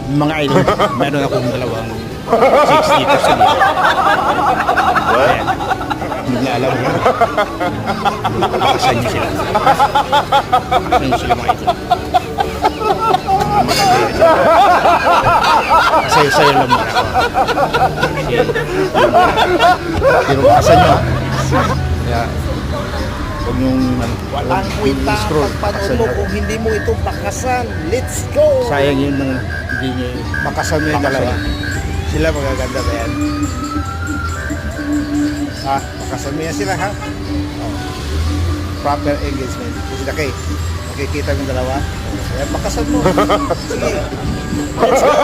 Mga idol, meron akong dalawang 6 liters sa dito. Ayan. Hindi na alam mo. Saan niyo sila? Saan niyo sila mga idol? Sayo-sayo lang muna ako. Ayan. Pero bakasan nyo. Kaya, huwag nyung Walang kwenta ang scroll. pagpanood mo kung hindi mo ito bakasan. Let's go! Sayang yun nung hindi nyo Bakasan mo yung dalawa. Sila magaganda ba yan? Ha? Bakasan mo yan sila ha? Oh. Proper engagement. Kasi kay makikita mo yung dalawa. Ayan, bakasan mo. Sige. Let's go!